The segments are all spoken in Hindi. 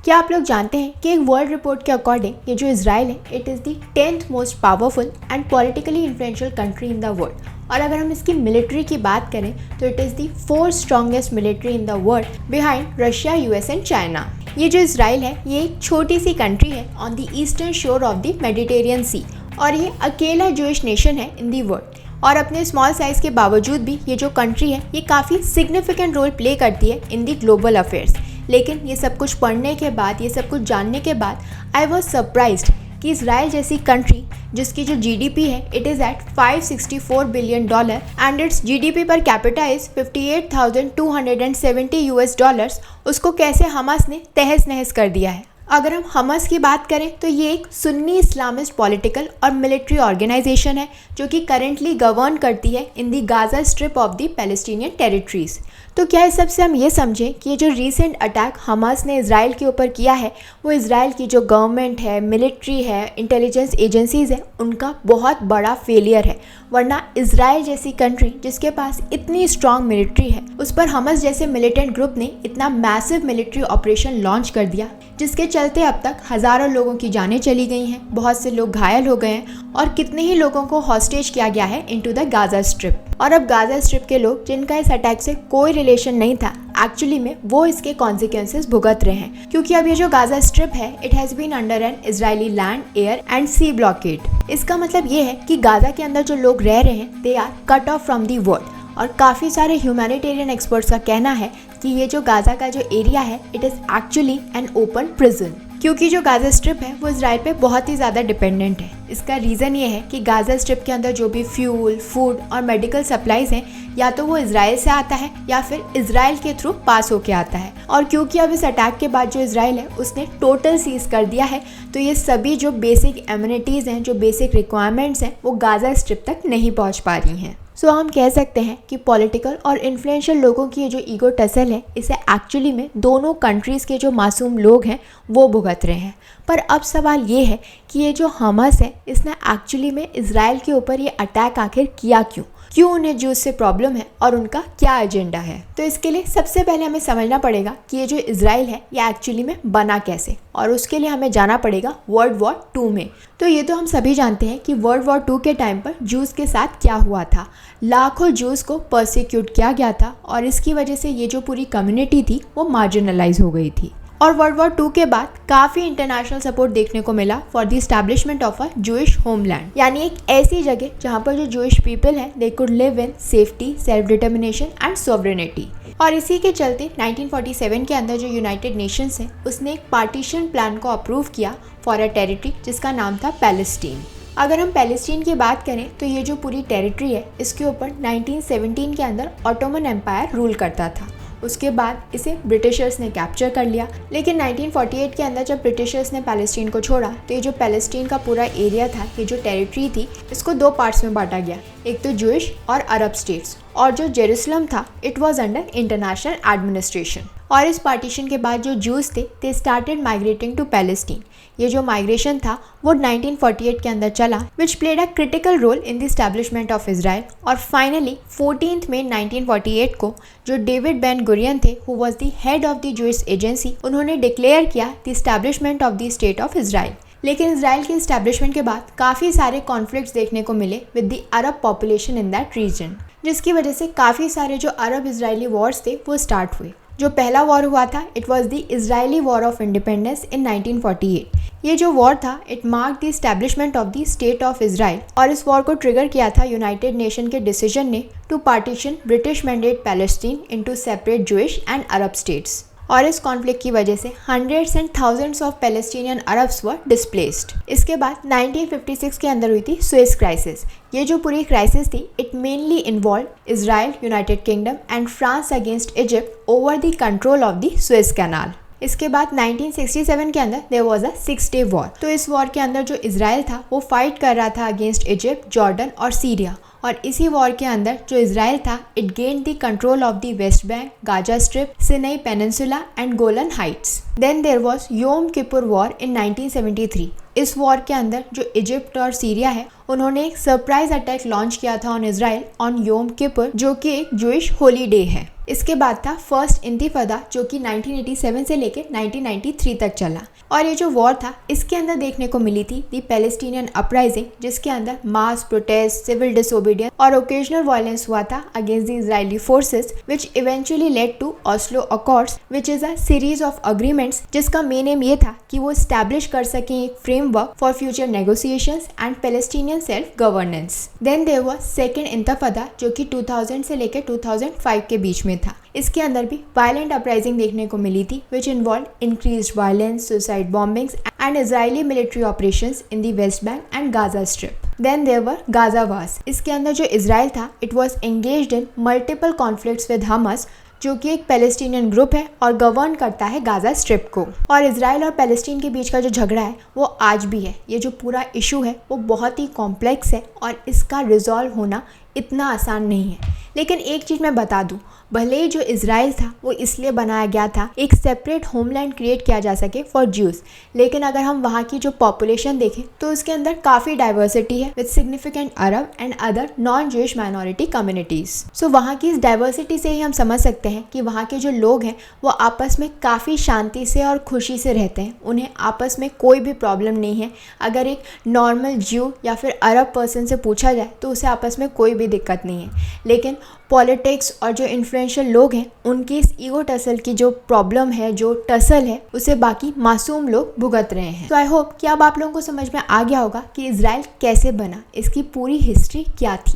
क्या आप लोग जानते हैं कि एक वर्ल्ड रिपोर्ट के अकॉर्डिंग ये जो इजराइल है it is the 10th most powerful and politically influential country in the world. और अगर हम इसकी मिलिट्री की बात करें तो it is the 4th strongest military in the world behind Russia, US and China. ये जो इजराइल है ये एक छोटी सी कंट्री है ऑन द ईस्टर्न शोर ऑफ द मेडिटेरियन सी और ये अकेला जूइश नेशन है इन दी वर्ल्ड। और अपने स्मॉल साइज़ के बावजूद भी ये जो कंट्री है ये काफ़ी सिग्निफिकेंट रोल प्ले करती है इन दी ग्लोबल अफेयर्स। लेकिन ये सब कुछ पढ़ने के बाद, ये सब कुछ जानने के बाद आई वॉज सरप्राइज्ड कि इजराइल जैसी कंट्री जिसकी जो जीडीपी है it is at $564 billion and its GDP per capita is 58,270 US dollars, उसको कैसे हमास ने तहस नहस कर दिया है। अगर हम हमास की बात करें तो ये एक सुन्नी इस्लामिस्ट पॉलिटिकल और मिलिट्री ऑर्गेनाइजेशन है जो कि करेंटली गवर्न करती है in the Gaza Strip of the Palestinian territories. तो क्या इस सबसे हम ये समझें कि ये जो रीसेंट अटैक हमास ने इजराइल के ऊपर किया है वो इजराइल की जो गवर्नमेंट है, मिलिट्री है, इंटेलिजेंस एजेंसीज़ है, उनका बहुत बड़ा फेलियर है। वरना इजराइल जैसी कंट्री जिसके पास इतनी स्ट्रांग मिलिट्री है उस पर हमास जैसे मिलिटेंट ग्रुप ने इतना मैसिव मिलिट्री ऑपरेशन लॉन्च कर दिया जिसके चलते अब तक हज़ारों लोगों की जानें चली गई हैं, बहुत से लोग घायल हो गए हैं और कितने ही लोगों को हॉस्टेज किया गया है इनटू द गाजा स्ट्रिप। और अब गाजा स्ट्रिप के लोग जिनका इस अटैक से कोई रिलेशन नहीं था एक्चुअली में वो इसके कॉन्सिक्वेंसेस भुगत रहे हैं, क्योंकि अब ये जो गाजा स्ट्रिप है it has been under an Israeli land, air and sea blockade. इसका मतलब ये है कि गाजा के अंदर जो लोग रह रहे हैं they are cut off from the world. और काफ़ी सारे ह्यूमैनिटेरियन एक्सपर्ट्स का कहना है कि ये जो गाजा का जो एरिया है it is actually an open prison, क्योंकि जो गाजा स्ट्रिप है वो इजराइल पे बहुत ही ज़्यादा डिपेंडेंट है। इसका रीज़न ये है कि गाजा स्ट्रिप के अंदर जो भी फ्यूल, फूड और मेडिकल सप्लाईज हैं या तो वो इजराइल से आता है या फिर इजराइल के थ्रू पास होके आता है। और क्योंकि अब इस अटैक के बाद जो इजराइल है उसने टोटल सीज कर दिया है तो ये सभी जो बेसिक एमिनिटीज़ हैं, जो बेसिक रिक्वायरमेंट्स हैं वो गाजा स्ट्रिप तक नहीं पहुँच पा रही हैं। सो हम कह सकते हैं कि पॉलिटिकल और इन्फ्लुएंशियल लोगों की ये जो ईगो टसल है इसे एक्चुअली में दोनों कंट्रीज़ के जो मासूम लोग हैं वो भुगत रहे हैं। पर अब सवाल ये है कि ये जो हमास है इसने एक्चुअली में इजराइल के ऊपर ये अटैक आखिर किया क्यों उन्हें जूस से प्रॉब्लम है और उनका क्या एजेंडा है। तो इसके लिए सबसे पहले हमें समझना पड़ेगा कि ये जो इजराइल है ये एक्चुअली में बना कैसे, और उसके लिए हमें जाना पड़ेगा वर्ल्ड वॉर 2 में। तो ये तो हम सभी जानते हैं कि वर्ल्ड वॉर 2 के टाइम पर जूस के साथ क्या हुआ था। लाखों जूस को परसिक्यूट किया गया था और इसकी वजह से ये जो पूरी कम्युनिटी थी वो मार्जिनलाइज हो गई थी। और वर्ल्ड वॉर 2 के बाद काफ़ी इंटरनेशनल सपोर्ट देखने को मिला for the establishment of a Jewish homeland, यानी एक ऐसी जगह जहाँ पर जो जूइश पीपल है they could live in safety, self determination and sovereignty. और इसी के चलते 1947 के अंदर जो यूनाइटेड नेशंस है उसने एक पार्टीशन प्लान को अप्रूव किया फॉर अ टेरिटरी जिसका नाम था पैलेस्टीन। अगर हम पैलेस्टीन की बात करें तो ये जो पूरी टेरिटरी है इसके ऊपर 1917 के अंदर ऑटोमन एम्पायर रूल करता था। उसके बाद इसे ब्रिटिशर्स ने कैप्चर कर लिया, लेकिन 1948 के अंदर जब ब्रिटिशर्स ने पैलेस्टीन को छोड़ा तो ये जो पैलेस्टीन का पूरा एरिया था, ये जो टेरिटरी थी, इसको 2 पार्ट्स में बांटा गया, एक तो जूइश और अरब स्टेट्स। और जो जेरूसलम था it was under international administration. और इस पार्टीशन के बाद जो जूस थे they started migrating to Palestine. ये जो माइग्रेशन था वो 1948 के अंदर चला which played a critical role in the establishment of Israel. और फाइनली 14 मई 1948 को जो डेविड बेन गुरियन थे who was the head of the Jewish agency, उन्होंने डिक्लेयर किया the establishment of the state of Israel. लेकिन इजराइल के एस्टैब्लिशमेंट के बाद काफ़ी सारे कॉन्फ्लिक्ट्स देखने को मिले with the Arab population in that region, जिसकी वजह से काफ़ी सारे जो अरब इजरायली वॉर्स थे वो स्टार्ट हुए। जो पहला वॉर हुआ था it was the Israeli war of independence in 1948। ये जो वॉर था it mark the establishment of the state of Israel, और इस वॉर को ट्रिगर किया था यूनाइटेड नेशन के डिसीजन ने to partition British mandate Palestine into separate Jewish and Arab states. और इस कॉन्फ्लिक्ट की वजह से hundreds and thousands of Palestinian Arabs were displaced. इसके बाद 1956 के अंदर हुई थी सुएज क्राइसिस। ये जो पूरी क्राइसिस थी it mainly involve Israel, United kingdom and France against Egypt over the control of the Suez canal. इसके बाद 1967 के अंदर there was a 6-day war. तो इस वॉर के अंदर जो इजराइल था वो फाइट कर रहा था अगेंस्ट इजिप्ट, जॉर्डन और सीरिया। और इसी वॉर के अंदर जो इजराइल था it gained the control of the West Bank, Gaza strip, Sinai peninsula and Golan Heights. Then there was Yom Kippur war in 1973। इस वॉर के अंदर जो इजिप्ट और सीरिया है उन्होंने एक सरप्राइज अटैक लॉन्च किया था ऑन इजराइल ऑन योम किपुर, जो कि एक जूइश होली डे है। इसके बाद था फर्स्ट इंतिफादा, जो कि 1987 से लेकर 1993 तक चला। और ये जो वॉर था, इसके अंदर देखने को मिली थी दी पैलेस्टीनियन अपराइजिंग, जिसके अंदर मास प्रोटेस्ट, सिविल डिसोबीडियंस और ओकेजनल वायलेंस हुआ था against the Israeli forces, which eventually led to Oslo Accords, which is a series of agreements, जिसका मेन एम ये था कि वो स्टैब्लिश कर सकें एक framework for future negotiations and Palestinian self governance. Then there was second intifada, जो कि 2000 से लेकर 2005 के बीच में था। इसके अंदर भी वायलेंट अपराइजिंग देखने को मिली थी, which involve increased violence, suicide bombings and Israeli military operations in the West Bank and Gaza strip. Then there were Gaza wars. इसके अंदर जो इजराइल था, it was engaged in multiple conflicts with Hamas, जो कि एक पैलेस्टीनियन ग्रुप है और गवर्न करता है गाजा स्ट्रिप को। और इजराइल और पैलेस्टीन के बीच का जो झगड़ा है वो आज भी है। ये जो पूरा इशू है वो बहुत ही कॉम्प्लेक्स है और इसका रिजॉल्व होना इतना आसान नहीं है। लेकिन एक चीज़ मैं बता दूं, भले ही जो इजराइल था वो इसलिए बनाया गया था एक सेपरेट होमलैंड क्रिएट किया जा सके फॉर ज्यूज, लेकिन अगर हम वहाँ की जो पॉपुलेशन देखें तो उसके अंदर काफ़ी डाइवर्सिटी है with significant Arab and other non Jewish minority communities. So वहाँ की इस डाइवर्सिटी से ही हम समझ सकते हैं कि वहाँ के जो लोग हैं वो आपस में काफ़ी शांति से और खुशी से रहते हैं। उन्हें आपस में कोई भी प्रॉब्लम नहीं है। अगर एक नॉर्मल ज्यू या फिर अरब पर्सन से पूछा जाए तो उसे आपस में कोई भी दिक्कत नहीं है। लेकिन पॉलिटिक्स और जो इन्फ्लुएंशियल लोग हैं उनकी इस ईगो टसल की जो प्रॉब्लम है, जो टसल है, उसे बाकी मासूम लोग भुगत रहे हैं। तो आई होप कि अब आप लोगों को समझ में आ गया होगा कि इजराइल कैसे बना, इसकी पूरी हिस्ट्री क्या थी।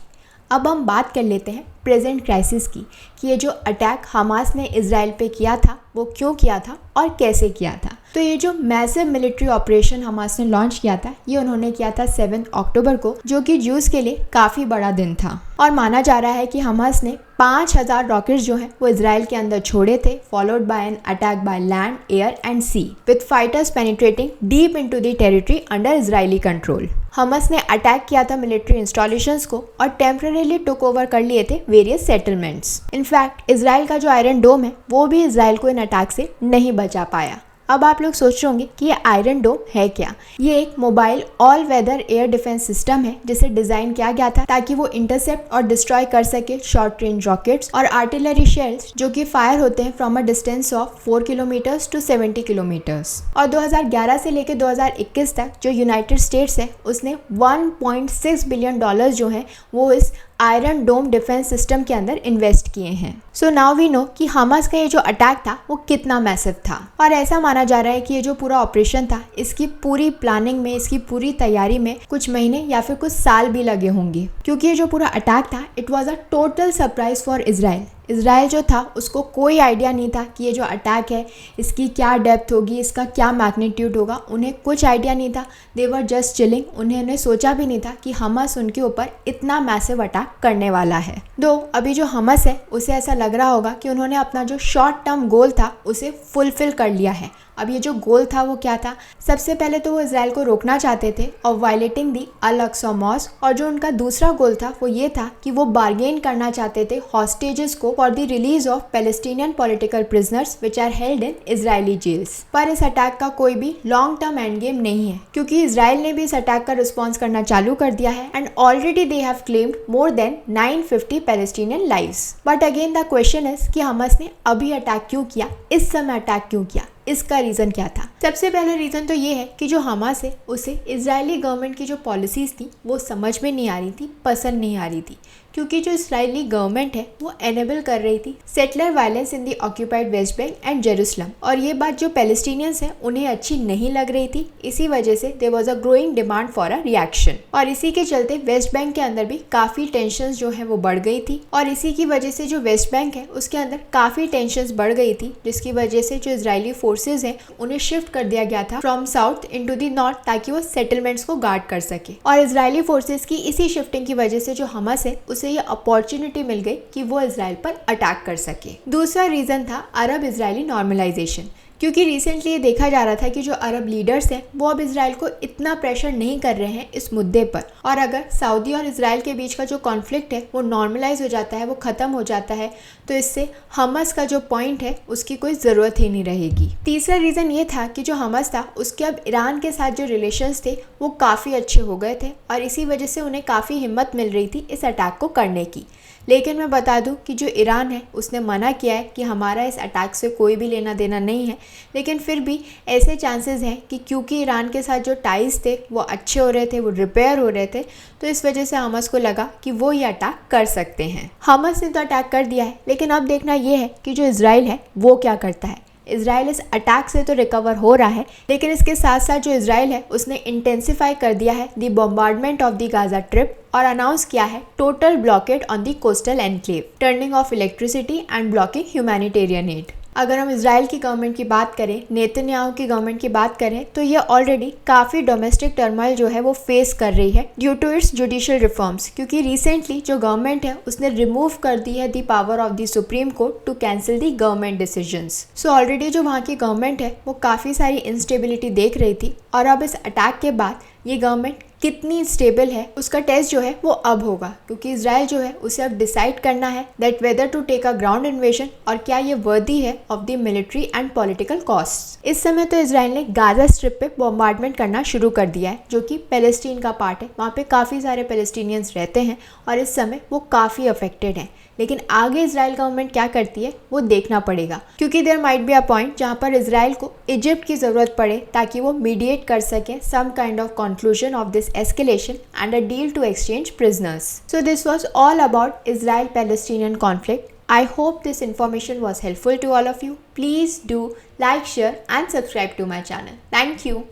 अब हम बात कर लेते हैं प्रेजेंट क्राइसिस की, कि ये जो अटैक हमास ने इजराइल पे किया था वो क्यों किया था और कैसे किया था। तो ये जो मैसिव मिलिट्री ऑपरेशन हमास ने लॉन्च किया था, ये उन्होंने किया था 7 अक्टूबर को, जो कि ज्यूज के लिए काफ़ी बड़ा दिन था। और माना जा रहा है कि हमास ने 5000 रॉकेट्स जो हैं वो इजराइल के अंदर छोड़े थे, followed by an attack by land, air and sea, with fighters penetrating deep into the territory under Israeli control. Hamas ने अटैक किया था मिलिट्री इंस्टॉलेशंस को और टेम्परेरीली टुक ओवर कर लिए थे वेरियस सेटलमेंट्स। इनफैक्ट इजराइल का जो आयरन डोम है वो भी इजराइल को इन अटैक से नहीं बचा पाया। अब आप लोग सोच रहे होंगे कि ये आयरन डोम है क्या। ये एक mobile all weather air defence system है जिसे डिजाइन किया गया था ताकि वो इंटरसेप्ट और डिस्ट्रॉय कर सके शॉर्ट रेंज रॉकेट्स और आर्टिलरी शेल्स, जो कि फायर होते हैं from a distance of 4 kilometres to 70 kilometres. और 2011 से लेकर 2021 तक जो यूनाइटेड स्टेट्स है उसने $1.6 बिलियन जो है वो इस आयरन डोम डिफेंस सिस्टम के अंदर इन्वेस्ट किए हैं। सो नाउ वी नो कि हमास का ये जो अटैक था वो कितना मैसिव था। और ऐसा माना जा रहा है कि ये जो पूरा ऑपरेशन था, इसकी पूरी प्लानिंग में, इसकी पूरी तैयारी में कुछ महीने या फिर कुछ साल भी लगे होंगे, क्योंकि ये जो पूरा अटैक था it was a total surprise for Israel. Israel जो था उसको कोई आइडिया नहीं था कि ये जो अटैक है इसकी क्या डेप्थ होगी, इसका क्या मैग्नीट्यूड होगा। उन्हें कुछ आइडिया नहीं था। दे वर जस्ट चिलिंग। उन्हें सोचा भी नहीं था कि हमास उनके ऊपर इतना मैसिव अटैक करने वाला है। दो अभी जो हमास है उसे ऐसा लग रहा होगा कि उन्होंने अपना जो शॉर्ट टर्म गोल था उसे फुलफिल कर लिया है। अब ये जो गोल था वो क्या था? सबसे पहले तो वो इजराइल को रोकना चाहते थे और वायलेटिंग दी अल-अक्सा मॉस्क, और जो उनका दूसरा गोल था वो ये था कि वो बार्गेन करना चाहते थे हॉस्टेजेस को for the release of Palestinian political prisoners which are held in Israeli jails. पर इस अटैक का कोई भी लॉन्ग टर्म एंड गेम नहीं है, क्योंकि इजराइल ने भी इस अटैक का रिस्पॉन्स करना चालू कर दिया है and already they have claimed more than 950 Palestinian lives. But again the question is कि हमास ने अभी अटैक क्यों किया, इस समय अटैक क्यों किया? इसका रीज़न क्या था? सबसे पहले रीज़न तो ये है कि जो हमास है उसे इजरायली गवर्नमेंट की जो पॉलिसीज़ थी वो समझ में नहीं आ रही थी, पसंद नहीं आ रही थी, क्योंकि जो इजरायली गवर्नमेंट है वो एनेबल कर रही थी settler violence in the occupied West Bank and Jerusalem, और ये बात जो पैलेस्टीनियंस हैं उन्हें अच्छी नहीं लग रही थी। इसी वजह से there was a growing demand for a reaction, और इसी के चलते वेस्ट बैंक के अंदर भी काफ़ी टेंशंस जो है वो बढ़ गई थी। और इसी की वजह से जो वेस्ट बैंक है उसके अंदर काफ़ी टेंशंस बढ़ गई थी, जिसकी वजह से जो इजरायली फोर्सेज हैं उन्हें शिफ्ट कर दिया गया था from south into the north, ताकि वो सेटलमेंट्स को गार्ड कर सके। और इजरायली फोर्सेज की इसी शिफ्टिंग की वजह से जो हमास है उसे ये अपॉर्चुनिटी मिल गई कि वो इजराइल पर अटैक कर सके। दूसरा रीजन था अरब इजरायली नॉर्मलाइजेशन, क्योंकि रिसेंटली ये देखा जा रहा था कि जो अरब लीडर्स हैं वो अब इसराइल को इतना प्रेशर नहीं कर रहे हैं इस मुद्दे पर, और अगर सऊदी और इसराइल के बीच का जो कॉन्फ्लिक्ट है वो नॉर्मलाइज हो जाता है, वो ख़त्म हो जाता है, तो इससे हमास का जो पॉइंट है उसकी कोई ज़रूरत ही नहीं रहेगी। तीसरा रीज़न ये था कि जो हमास था उसके अब ईरान के साथ जो रिलेशंस थे वो काफ़ी अच्छे हो गए थे और इसी वजह से उन्हें काफ़ी हिम्मत मिल रही थी इस अटैक को करने की। लेकिन मैं बता दूं कि जो ईरान है उसने मना किया है कि हमारा इस अटैक से कोई भी लेना देना नहीं है, लेकिन फिर भी ऐसे चांसेस हैं कि क्योंकि ईरान के साथ जो टाइज थे वो अच्छे हो रहे थे, वो रिपेयर हो रहे थे, तो इस वजह से हमास को लगा कि वो ये अटैक कर सकते हैं। हमास ने तो अटैक कर दिया है, लेकिन अब देखना ये है कि जो इसराइल है वो क्या करता है। इसराइल इस अटैक से तो रिकवर हो रहा है, लेकिन इसके साथ साथ जो इसराइल है उसने इंटेंसिफाई कर दिया है the bombardment of the Gaza trip और अनाउंस किया है total blockade on the coastal enclave, turning of electricity and blocking humanitarian add. अगर हम इसराइल की गवर्नमेंट की बात करें, नेतन्याहू की गवर्नमेंट की बात करें, तो ये ऑलरेडी काफ़ी डोमेस्टिक टर्मोइल जो है वो फेस कर रही है due to its judicial reforms, क्योंकि रिसेंटली जो गवर्नमेंट है उसने रिमूव कर दी है the power of the supreme court to cancel the government decisions. So already जो वहाँ की गवर्नमेंट है वो काफ़ी सारी इंस्टेबिलिटी देख रही थी, और अब इस अटैक के बाद ये गवर्नमेंट कितनी स्टेबल है उसका टेस्ट जो है वो अब होगा, क्योंकि इसराइल जो है उसे अब डिसाइड करना है that whether to take a ground invasion और क्या ये वर्दी है of the military and political cost. इस समय तो इसराइल ने गाजा स्ट्रिप पे बॉम्बार्डमेंट करना शुरू कर दिया है, जो कि पैलेस्टीन का पार्ट है। वहाँ पे काफ़ी सारे पैलेस्टीनियंस रहते हैं और इस समय वो काफ़ी अफेक्टेड हैं, लेकिन आगे इसराइल गवर्नमेंट क्या करती है वो देखना पड़ेगा, क्योंकि there might be a point जहाँ पर इसराइल को इजिप्ट की ज़रूरत पड़े ताकि वो मीडिएट कर सके some kind of conclusion of this escalation and a deal to exchange prisoners. So this was all about Israel-Palestinian conflict. I hope this information was helpful to all of you. Please do like, share and subscribe to my channel. Thank you.